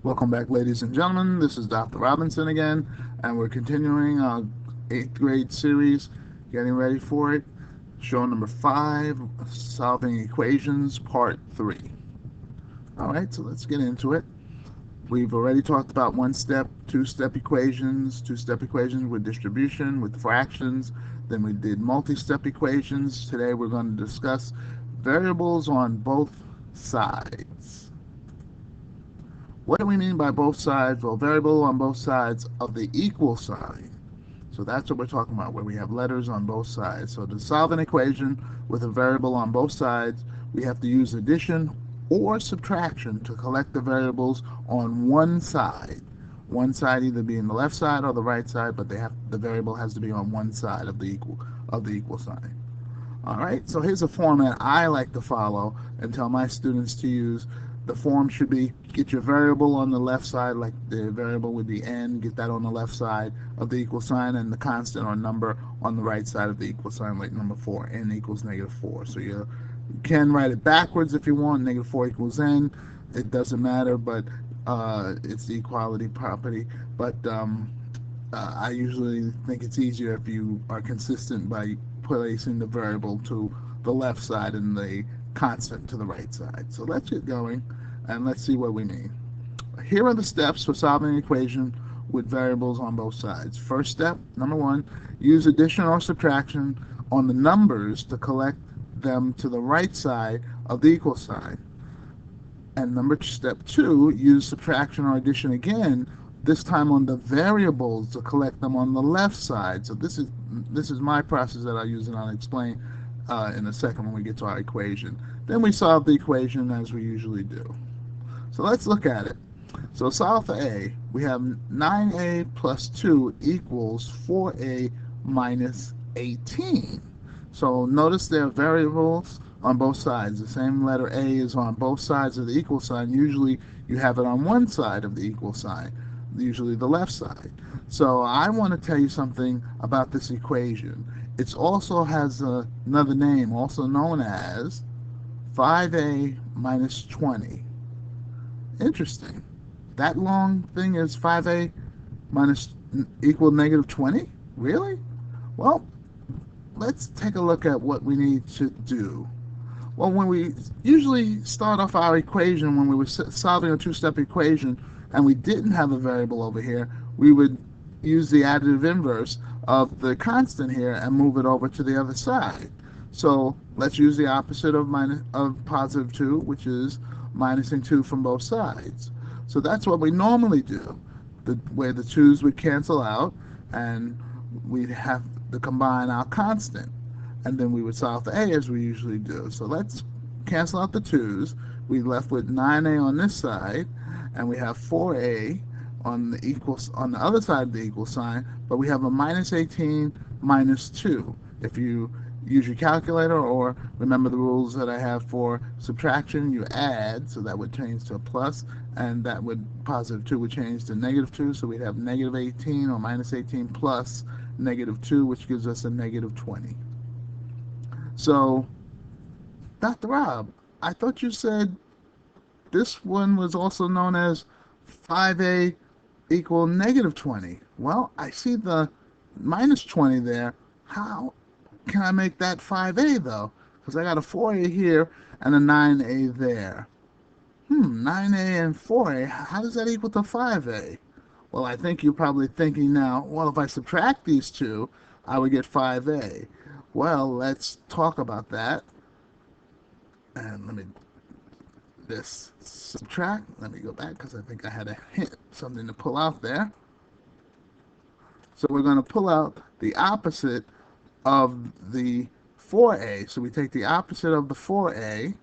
Welcome back, ladies and gentlemen. This is Dr. Robinson again, and we're continuing our 8th grade series, getting ready for it. Show number 5, Solving Equations, Part 3. Alright, so let's get into it. We've already talked about one-step, two-step equations with distribution, with fractions. Then we did multi-step equations. Today we're going to discuss variables on both sides. What do we mean by both sides? Well, variable on both sides of the equal sign. So that's what we're talking about, where we have letters on both sides. So to solve an equation with a variable on both sides, we have to use addition or subtraction to collect the variables on one side. One side either being the left side or the right side, but the variable has to be on one side of the equal sign. All right, so here's a format I like to follow and tell my students to use. The form should be get your variable on the left side, like the variable with the n, get that on the left side of the equal sign, and the constant or number on the right side of the equal sign, like number 4, n equals -4. So you can write it backwards if you want, -4 equals n. It doesn't matter, but it's the equality property. But I usually think it's easier if you are consistent by placing the variable to the left side and the constant to the right side. So let's get going and let's see what we mean. Here are the steps for solving an equation with variables on both sides. First step, number 1, use addition or subtraction on the numbers to collect them to the right side of the equal sign. And step 2, use subtraction or addition again, this time on the variables to collect them on the left side. So this is my process that I use, and I'll explain in a second when we get to our equation. Then we solve the equation as we usually do. So let's look at it. So solve for A. We have 9a plus 2 equals 4a minus 18. So notice there are variables on both sides. The same letter A is on both sides of the equal sign. Usually you have it on one side of the equal sign, usually the left side. So I want to tell you something about this equation. It also has another name, also known as 5a minus 20. Interesting. That long thing is 5a minus equal -20? Really? Well, let's take a look at what we need to do. Well, when we usually start off our equation, when we were solving a two-step equation and we didn't have a variable over here, we would use the additive inverse of the constant here and move it over to the other side. So let's use the opposite of positive 2, which is minusing 2 from both sides. So that's what we normally do, where the 2's would cancel out and we'd have to combine our constant. And then we would solve for A as we usually do. So let's cancel out the 2's. We're left with 9a on this side, and we have 4a on the other side of the equal sign, but we have a minus 18 minus 2. If you use your calculator or remember the rules that I have for subtraction, you add, so that would change to a plus, and that would positive 2 would change to -2, so we'd have -18 or minus 18 plus -2, which gives us a -20. So, Dr. Rob, I thought you said this one was also known as 5a equal -20. Well, I see the -20 there. How can I make that 5a though? Because I got a 4a here and a 9a there. 9a and 4a, how does that equal to 5a? Well, I think you're probably thinking now, well, if I subtract these two, I would get 5a. Well, let's talk about that. And let me subtract. Let me go back because I think I had a hint, something to pull out there. So we're going to pull out the opposite of the 4a. So we take the opposite of the 4a,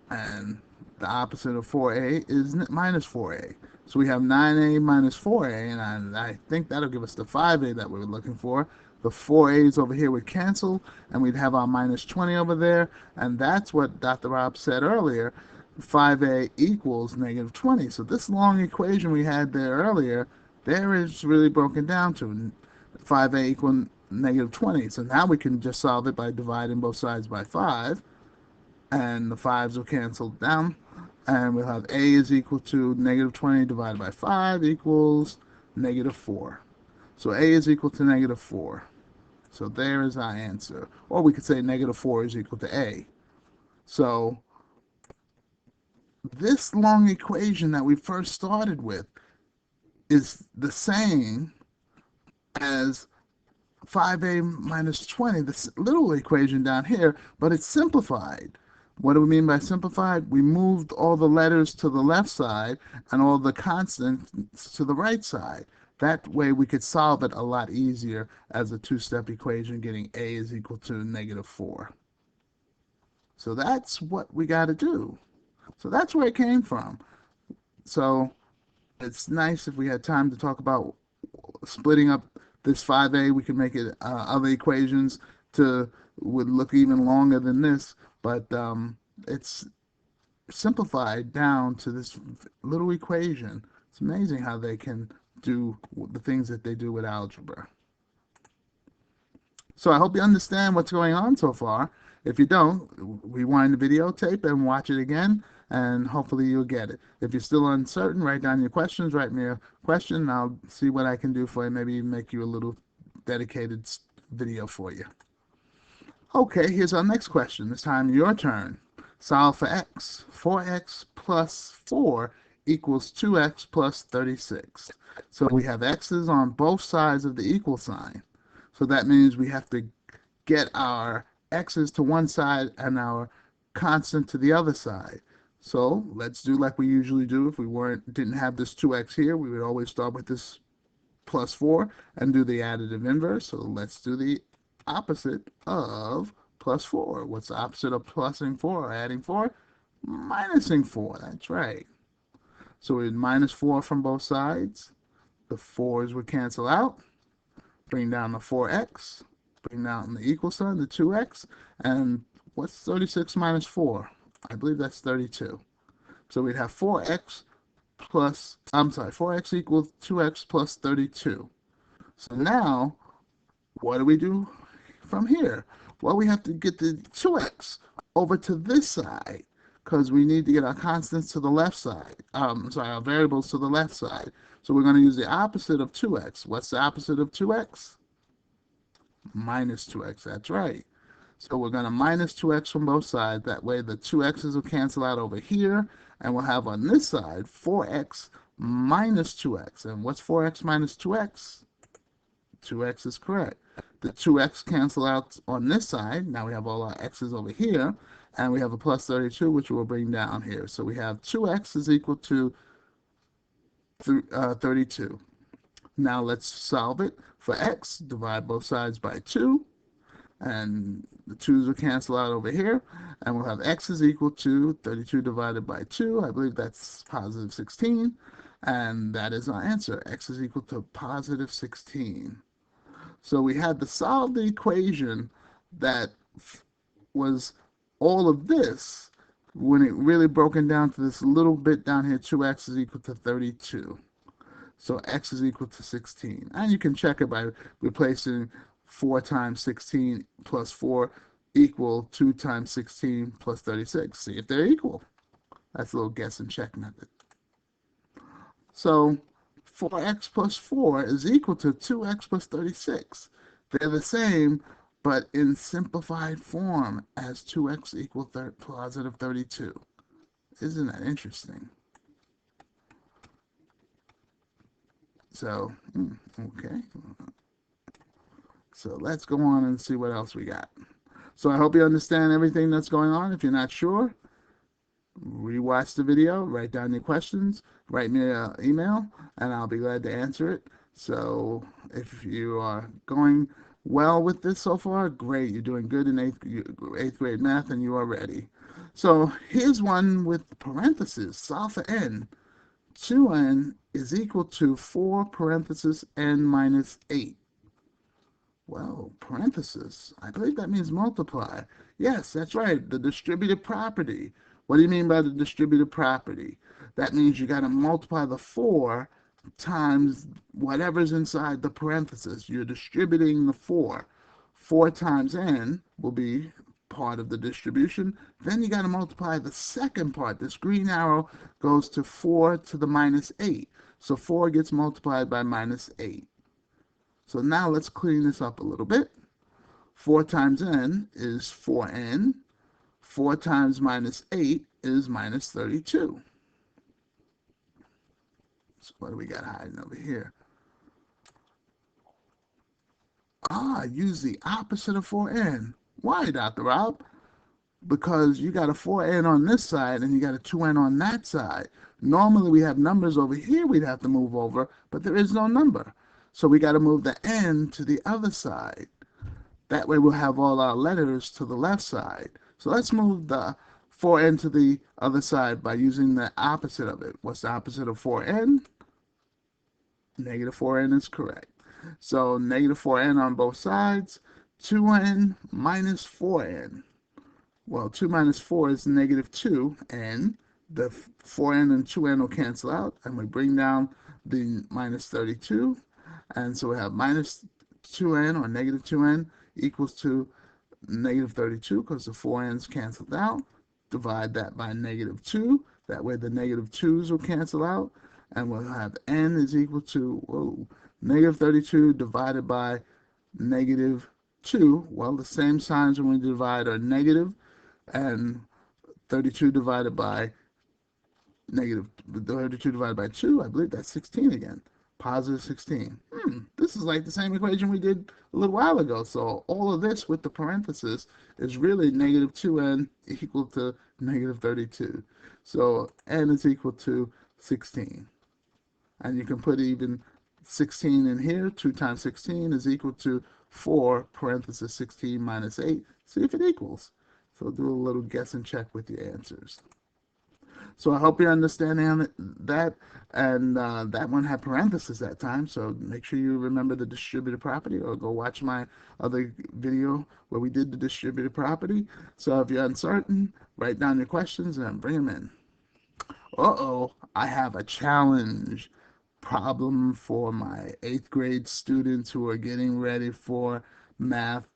and the opposite of 4a is minus 4a. So we have 9a minus 4a, and I think that'll give us the 5a that we were looking for. The 4a's over here would cancel, and we'd have our -20 over there, and that's what Dr. Rob said earlier, 5a equals -20. So this long equation we had there earlier, there is really broken down to 5a equal -20. So now we can just solve it by dividing both sides by 5, and the 5's will cancel down. And we'll have a is equal to negative 20 divided by 5 equals negative 4. So a is equal to negative 4. So there is our answer. Or we could say negative 4 is equal to a. So this long equation that we first started with is the same as 5a minus 20, this little equation down here, but it's simplified. What do we mean by simplified? We moved all the letters to the left side and all the constants to the right side. That way we could solve it a lot easier as a two-step equation, getting a is equal to negative 4. So that's what we got to do. So that's where it came from. So it's nice if we had time to talk about splitting up this 5a. We can make it other equations would look even longer than this, but it's simplified down to this little equation. It's amazing how they can do the things that they do with algebra. So I hope you understand what's going on so far. If you don't, rewind the videotape and watch it again, and hopefully you'll get it. If you're still uncertain, write down your questions, write me a question, and I'll see what I can do for you, maybe make you a little dedicated video for you. Okay, here's our next question. This time your turn. Solve for x. 4x plus 4 equals 2x plus 36. So we have x's on both sides of the equal sign. So that means we have to get our x's to one side and our constant to the other side. So let's do like we usually do. If we didn't have this 2x here, we would always start with this plus 4 and do the additive inverse. So let's do the opposite of plus 4. What's the opposite of plusing 4 or adding 4? Minusing 4. That's right. So we minus 4 from both sides. The 4's would cancel out. Bring down the 4x. Bring down the equal sign, the 2x. And what's 36 minus 4? I believe that's 32. So we'd have 4x equals 2x plus 32. So now, what do we do from here? Well, we have to get the 2x over to this side because we need to get our constants to the left side. Our variables to the left side. So we're going to use the opposite of 2x. What's the opposite of 2x? Minus 2x, that's right. So we're going to minus 2x from both sides. That way the 2x's will cancel out over here. And we'll have on this side 4x minus 2x. And what's 4x minus 2x? 2x is correct. The 2x cancel out on this side. Now we have all our x's over here. And we have a plus 32, which we'll bring down here. So we have 2x is equal to 32. Now let's solve it. For x, divide both sides by 2. And the 2's will cancel out over here. And we'll have x is equal to 32 divided by 2. I believe that's positive 16. And that is our answer. X is equal to positive 16. So we had to solve the equation that was all of this when it really broken down to this little bit down here. 2x is equal to 32. So x is equal to 16. And you can check it by replacing 4 times 16 plus 4 equal 2 times 16 plus 36. See if they're equal. That's a little guess and check method. So 4x plus 4 is equal to 2x plus 36. They're the same, but in simplified form as 2x equals positive 32. Isn't that interesting? So, okay. So let's go on and see what else we got. So I hope you understand everything that's going on. If you're not sure, rewatch the video, write down your questions, write me an email, and I'll be glad to answer it. So if you are going well with this so far, great. You're doing good in eighth grade math, and you are ready. So here's one with parentheses. Solve for n. 2n is equal to 4 parentheses n minus 8. Well, parentheses. I believe that means multiply. Yes, that's right. The distributive property. What do you mean by the distributive property? That means you got to multiply the 4 times whatever's inside the parentheses. You're distributing the 4. 4 times n will be part of the distribution. Then you got to multiply the second part. This green arrow goes to 4 to the minus 8. So 4 gets multiplied by minus 8. So now let's clean this up a little bit. 4 times n is 4n. 4 times minus 8 is minus 32. So what do we got hiding over here? Use the opposite of 4n. Why, Dr. Rob? Because you got a 4n on this side and you got a 2n on that side. Normally we have numbers over here we'd have to move over, but there is no number. So we got to move the n to the other side. That way we'll have all our letters to the left side. So let's move the 4n to the other side by using the opposite of it. What's the opposite of 4n? Negative 4n is correct. So negative 4n on both sides. 2n minus 4n. Well, 2 minus 4 is negative 2, and the 4n and 2n will cancel out, and we bring down the minus 32, and so we have minus 2n, or negative 2n, equals to negative 32, because the 4n's canceled out. Divide that by negative 2, that way the negative 2's will cancel out, and we'll have n is equal to, negative 32 divided by negative 2. Well, the same signs when we divide are negative, and 32 divided by negative 32 divided by 2, I believe that's 16 again. Positive 16. This is like the same equation we did a little while ago. So all of this with the parenthesis is really negative 2n equal to negative 32. So n is equal to 16. And you can put even 16 in here. 2 times 16 is equal to 4 parenthesis 16 minus 8. See if it equals. So do a little guess and check with your answers. So I hope you're understanding that, and that one had parentheses that time, so make sure you remember the distributed property, or go watch my other video where we did the distributed property. So if you're uncertain, write down your questions and bring them in. I have a challenge problem for my 8th grade students who are getting ready for math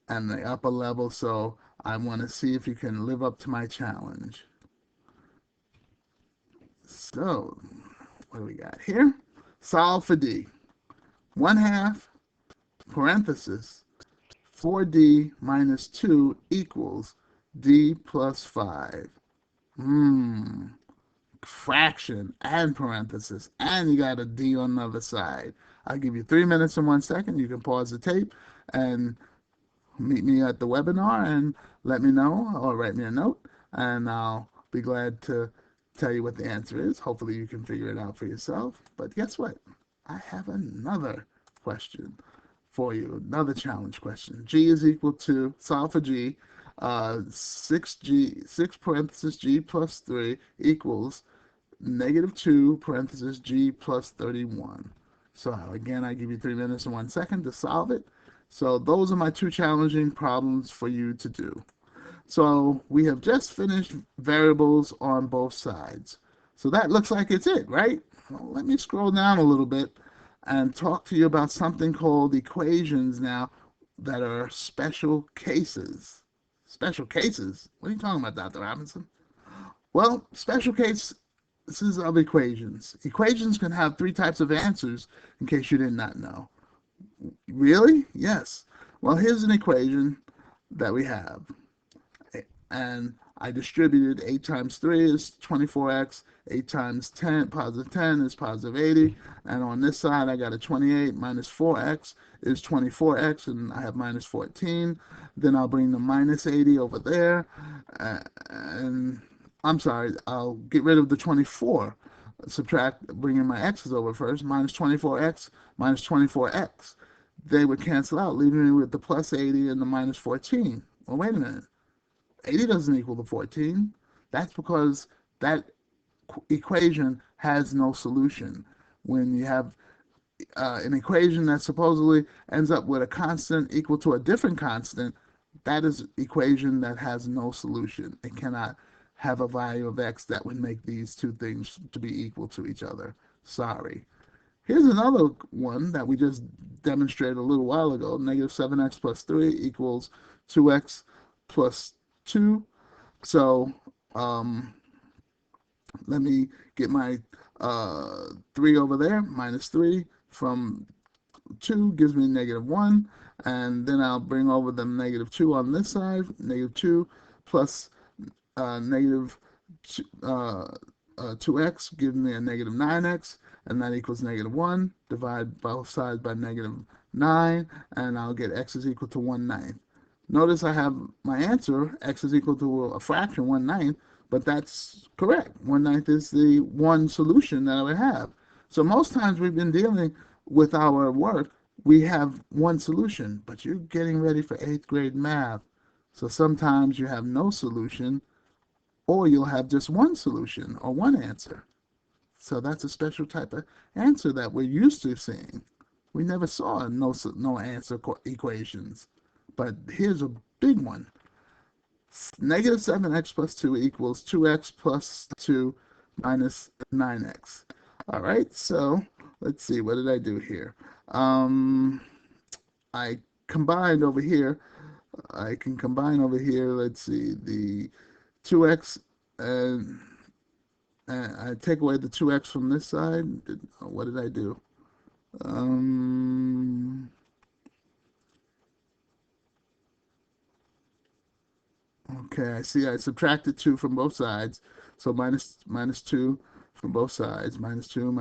and the upper level, so I want to see if you can live up to my challenge. So, what do we got here? Solve for D. 1/2 parenthesis 4D minus 2 equals D plus 5. Fraction and parenthesis, and you got a D on the other side. I'll give you 3 minutes and 1 second. You can pause the tape and meet me at the webinar and let me know, or write me a note, and I'll be glad to tell you what the answer is. Hopefully you can figure it out for yourself. But guess what? I have another question for you, another challenge question. G is equal to, solve for G, 6 parenthesis G plus 3 equals negative 2 parenthesis G plus 31. So again, I give you 3 minutes and 1 second to solve it. So those are my 2 challenging problems for you to do. So we have just finished variables on both sides. So that looks like it's it, right? Well, let me scroll down a little bit and talk to you about something called equations now that are special cases. Special cases? What are you talking about, Dr. Robinson? Well, special cases of equations. Equations can have 3 types of answers, in case you did not know. Really? Yes. Well, here's an equation that we have. And I distributed 8 times 3 is 24x, 8 times 10, positive 10 is positive 80, and on this side I got a 28 minus 4x is 24x, and I have minus 14. Then I'll bring the minus 80 over there, and I'm sorry, I'll get rid of the 24, subtract, bringing my x's over first, minus 24x minus 24x. They would cancel out, leaving me with the plus 80 and the minus 14. Well, wait a minute. 80 doesn't equal the 14. That's because that equation has no solution. When you have an equation that supposedly ends up with a constant equal to a different constant, that is an equation that has no solution. It cannot have a value of x that would make these 2 things to be equal to each other. Sorry. Here's another one that we just demonstrated a little while ago. Negative 7x plus 3 equals 2x plus 2. So let me get my 3 over there. Minus 3 from 2 gives me -1. And then I'll bring over the -2 on this side. -2 plus negative 2x gives me a -9x, and that equals -1. Divide both sides by -9, and I'll get x is equal to 1/9. Notice I have my answer, x is equal to a fraction, 1/9, but that's correct. 1/9 is the one solution that I would have. So most times we've been dealing with our work, we have one solution, but you're getting ready for 8th grade math. So sometimes you have no solution, or you'll have just one solution or one answer. So that's a special type of answer that we're used to seeing. We never saw no answer equations. But here's a big one. -7x plus 2 equals 2x plus 2 minus 9x. All right, so let's see, what did I do here? I combined over here. I can combine over here, let's see, the 2x, and I take away the 2x from this side. What did I do? Okay, I see I subtracted 2 from both sides. So minus 2 from both sides. Minus 2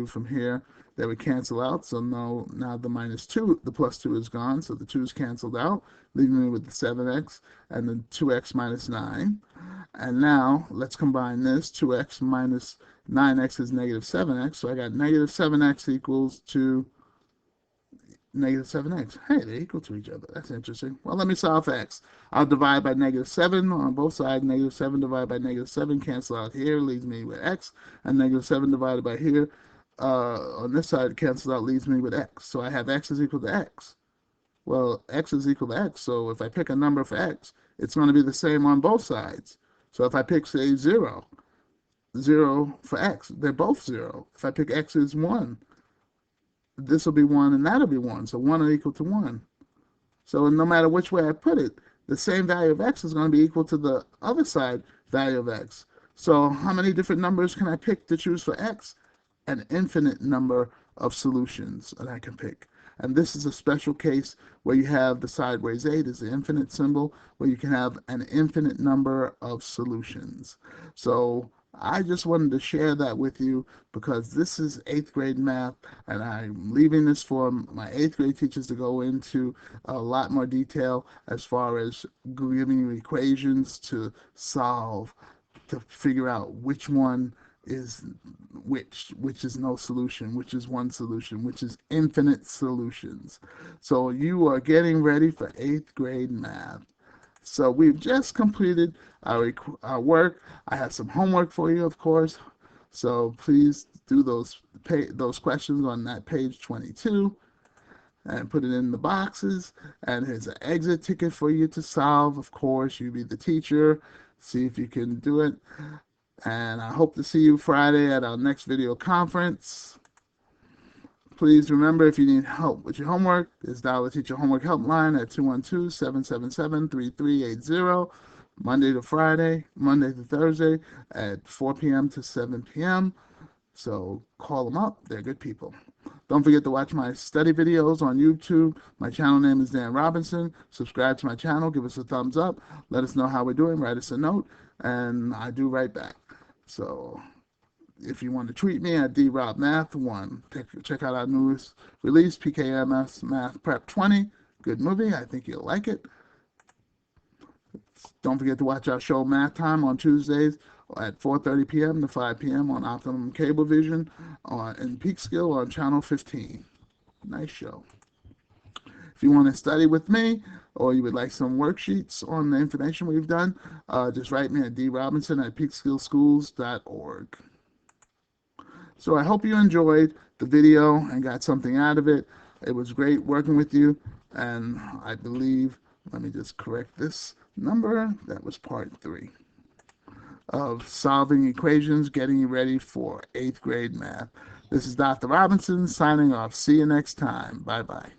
from here. That would cancel out. So now the -2, the plus 2 is gone. So the 2 is canceled out, leaving me with the 7x and the 2x minus 9. And now let's combine this. 2x minus 9x is -7x. So I got -7x equals to -7x. Hey, they're equal to each other. That's interesting. Well, let me solve for x. I'll divide by -7 on both sides. -7 divided by -7 cancel out here, leaves me with x. And -7 divided by here on this side cancels out, leaves me with x. So I have x is equal to x. Well, x is equal to x. So if I pick a number for x, it's going to be the same on both sides. So if I pick, say, 0, 0 for x, they're both 0. If I pick x is 1, this will be 1 and that'll be 1. So 1 are equal to 1. So no matter which way I put it, the same value of x is going to be equal to the other side value of x. So how many different numbers can I pick to choose for x? An infinite number of solutions that I can pick. And this is a special case where you have the sideways 8 is the infinite symbol, where you can have an infinite number of solutions. So I just wanted to share that with you because this is 8th grade math, and I'm leaving this for my 8th grade teachers to go into a lot more detail as far as giving you equations to solve, to figure out which one is which is no solution, which is one solution, which is infinite solutions. So you are getting ready for 8th grade math. So we've just completed our work. I have some homework for you, of course. So please do those questions on that page 22 and put it in the boxes. And here's an exit ticket for you to solve. Of course, you be the teacher. See if you can do it. And I hope to see you Friday at our next video conference. Please remember, if you need help with your homework, is dial the teacher homework helpline at 212-777-3380, Monday to Thursday at 4 p.m. to 7 p.m. So call them up. They're good people. Don't forget to watch my study videos on YouTube. My channel name is Dan Robinson. Subscribe to my channel. Give us a thumbs up. Let us know how we're doing. Write us a note, and I do write back. So if you want to tweet me at drobmath1, check out our newest release, PKMS Math Prep 20. Good movie. I think you'll like it. Don't forget to watch our show Math Time on Tuesdays at 4:30 p.m. to 5 p.m. on Optimum Cablevision and Peekskill on Channel 15. Nice show. If you want to study with me, or you would like some worksheets on the information we've done, just write me at drobinson@peekskillschools.org. So I hope you enjoyed the video and got something out of it. It was great working with you, and I believe, let me just correct this number, that was part 3 of solving equations, getting you ready for 8th grade math. This is Dr. Robinson signing off. See you next time. Bye-bye.